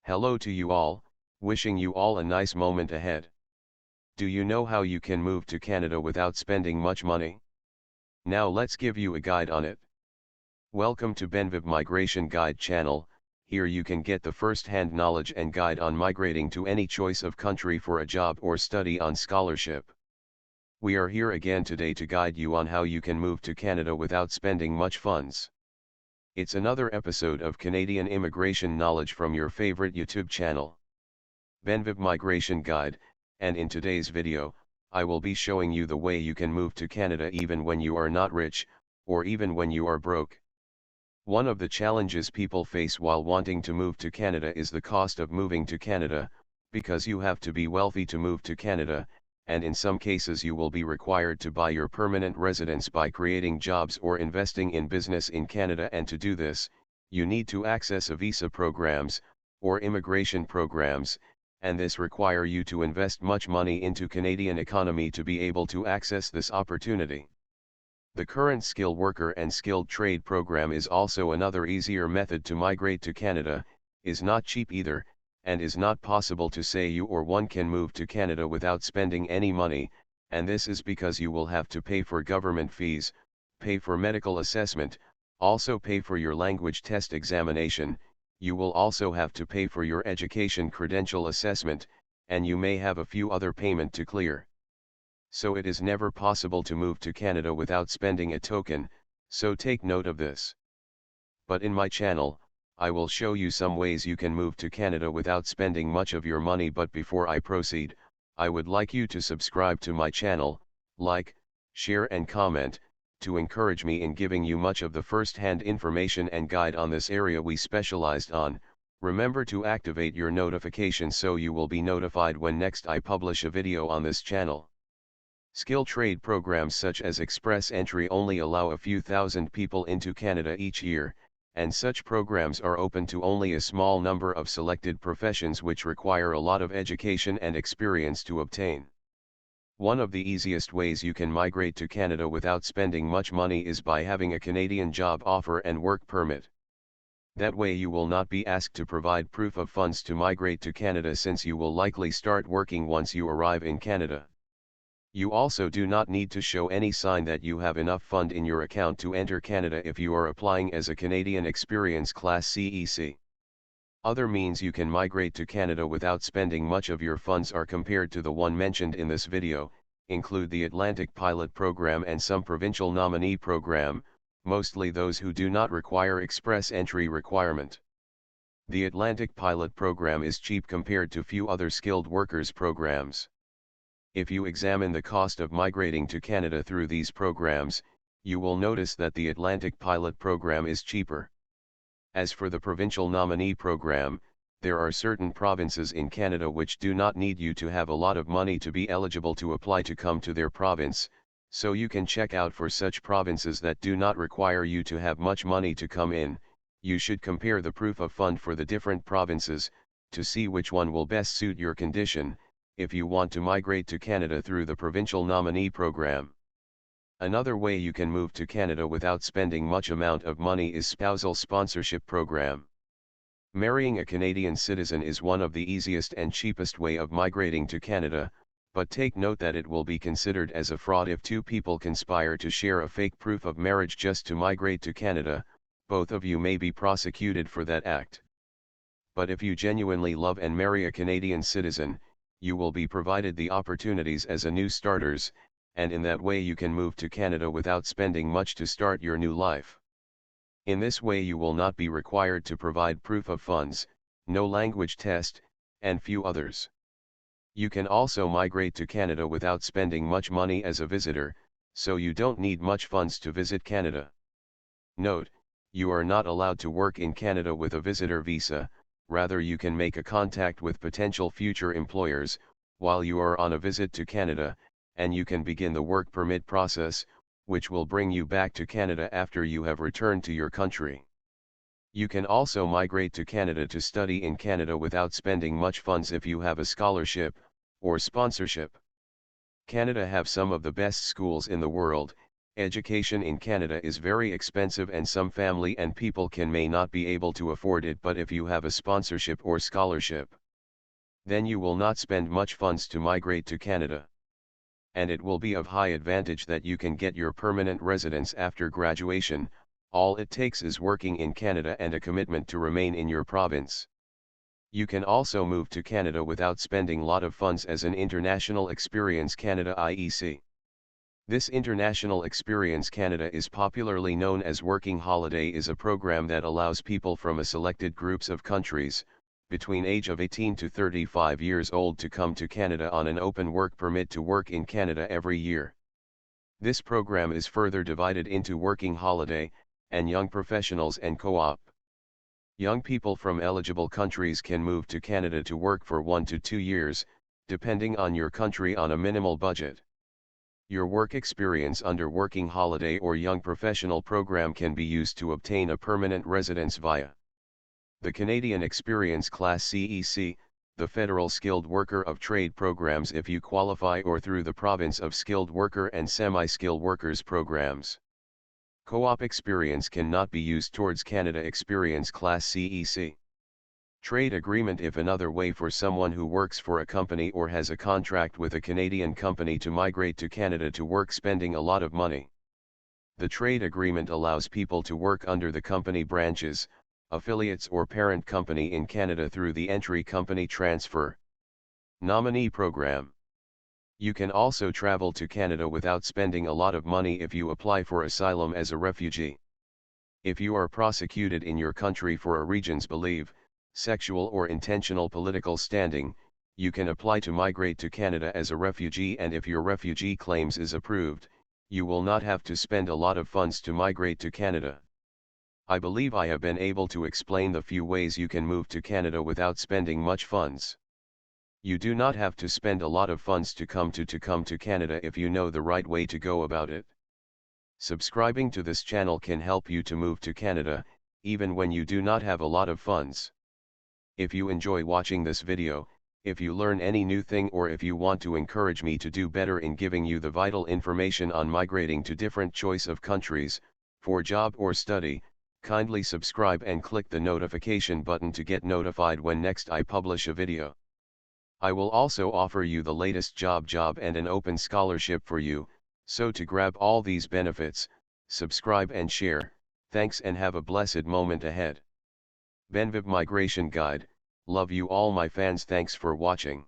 Hello to you all, wishing you all a nice moment ahead. Do you know how you can move to Canada without spending much money? Now let's give you a guide on it. Welcome to Benviv Migration Guide channel. Here you can get the first-hand knowledge and guide on migrating to any choice of country for a job or study on scholarship. We are here again today to guide you on how you can move to Canada without spending much funds. It's another episode of Canadian immigration knowledge from your favorite YouTube channel, Benviv Migration Guide, and in today's video, I will be showing you the way you can move to Canada even when you are not rich, or even when you are broke. One of the challenges people face while wanting to move to Canada is the cost of moving to Canada, because you have to be wealthy to move to Canada, and in some cases you will be required to buy your permanent residence by creating jobs or investing in business in Canada, and to do this, you need to access a visa programs, or immigration programs, and this require you to invest much money into Canadian economy to be able to access this opportunity. The current skilled worker and skilled trade program is also another easier method to migrate to Canada, is not cheap either, and is not possible to say you or one can move to Canada without spending any money, and this is because you will have to pay for government fees, pay for medical assessment, also pay for your language test examination, you will also have to pay for your education credential assessment, and you may have a few other payment to clear. So it is never possible to move to Canada without spending a token, so take note of this. But in my channel, I will show you some ways you can move to Canada without spending much of your money. But before I proceed, I would like you to subscribe to my channel, like, share and comment, to encourage me in giving you much of the first-hand information and guide on this area we specialized on. Remember to activate your notifications so you will be notified when next I publish a video on this channel. Skill trade programs such as Express Entry only allow a few thousand people into Canada each year, and such programs are open to only a small number of selected professions which require a lot of education and experience to obtain. One of the easiest ways you can migrate to Canada without spending much money is by having a Canadian job offer and work permit. That way you will not be asked to provide proof of funds to migrate to Canada, since you will likely start working once you arrive in Canada. You also do not need to show any sign that you have enough fund in your account to enter Canada if you are applying as a Canadian Experience Class CEC. Other means you can migrate to Canada without spending much of your funds are, compared to the one mentioned in this video, include the Atlantic Pilot Program and some Provincial Nominee Program, mostly those who do not require express entry requirement. The Atlantic Pilot Program is cheap compared to few other skilled workers programs. If you examine the cost of migrating to Canada through these programs, you will notice that the Atlantic Pilot Program is cheaper. As for the Provincial Nominee Program, there are certain provinces in Canada which do not need you to have a lot of money to be eligible to apply to come to their province, so you can check out for such provinces that do not require you to have much money to come in. You should compare the proof of fund for the different provinces, to see which one will best suit your condition, if you want to migrate to Canada through the Provincial Nominee Program. Another way you can move to Canada without spending much amount of money is Spousal Sponsorship Program. Marrying a Canadian citizen is one of the easiest and cheapest way of migrating to Canada, but take note that it will be considered as a fraud if two people conspire to share a fake proof of marriage just to migrate to Canada. Both of you may be prosecuted for that act. But if you genuinely love and marry a Canadian citizen, you will be provided the opportunities as a new starters, and in that way you can move to Canada without spending much to start your new life. In this way you will not be required to provide proof of funds, no language test, and few others. You can also migrate to Canada without spending much money as a visitor, so you don't need much funds to visit Canada. Note, you are not allowed to work in Canada with a visitor visa. Rather, you can make a contact with potential future employers while you are on a visit to Canada, and you can begin the work permit process, which will bring you back to Canada after you have returned to your country. You can also migrate to Canada to study in Canada without spending much funds if you have a scholarship or sponsorship. Canada have some of the best schools in the world, Education in Canada is very expensive and some family and people may not be able to afford it, but if you have a sponsorship or scholarship, then you will not spend much funds to migrate to Canada. And it will be of high advantage that you can get your permanent residence after graduation. All it takes is working in Canada and a commitment to remain in your province. You can also move to Canada without spending lot of funds as an International Experience Canada IEC. This International Experience Canada is popularly known as Working Holiday, is a program that allows people from a selected groups of countries, between age of 18 to 35 years old, to come to Canada on an open work permit to work in Canada every year. This program is further divided into Working Holiday, and Young Professionals and Co-op. Young people from eligible countries can move to Canada to work for 1 to 2 years, depending on your country, on a minimal budget. Your work experience under Working Holiday or Young Professional program can be used to obtain a permanent residence via the Canadian Experience Class CEC, the Federal Skilled Worker of Trade programs if you qualify, or through the Province of Skilled Worker and Semi-Skilled Workers programs. Co-op experience cannot be used towards Canada Experience Class CEC. Trade agreement, if another way for someone who works for a company or has a contract with a Canadian company to migrate to Canada to work, spending a lot of money. The trade agreement allows people to work under the company branches, affiliates or parent company in Canada through the Entry Company Transfer Nominee Program. You can also travel to Canada without spending a lot of money if you apply for asylum as a refugee. If you are prosecuted in your country for a region's belief, sexual or intentional political standing, you can apply to migrate to Canada as a refugee, and if your refugee claims is approved, you will not have to spend a lot of funds to migrate to Canada. I believe I have been able to explain the few ways you can move to Canada without spending much funds. You do not have to spend a lot of funds to come to Canada if you know the right way to go about it. Subscribing to this channel can help you to move to Canada, even when you do not have a lot of funds. If you enjoy watching this video, if you learn any new thing, or if you want to encourage me to do better in giving you the vital information on migrating to different choice of countries, for job or study, kindly subscribe and click the notification button to get notified when next I publish a video. I will also offer you the latest job and an open scholarship for you, so to grab all these benefits, subscribe and share. Thanks and have a blessed moment ahead. Benviv Migration Guide, love you all my fans, thanks for watching.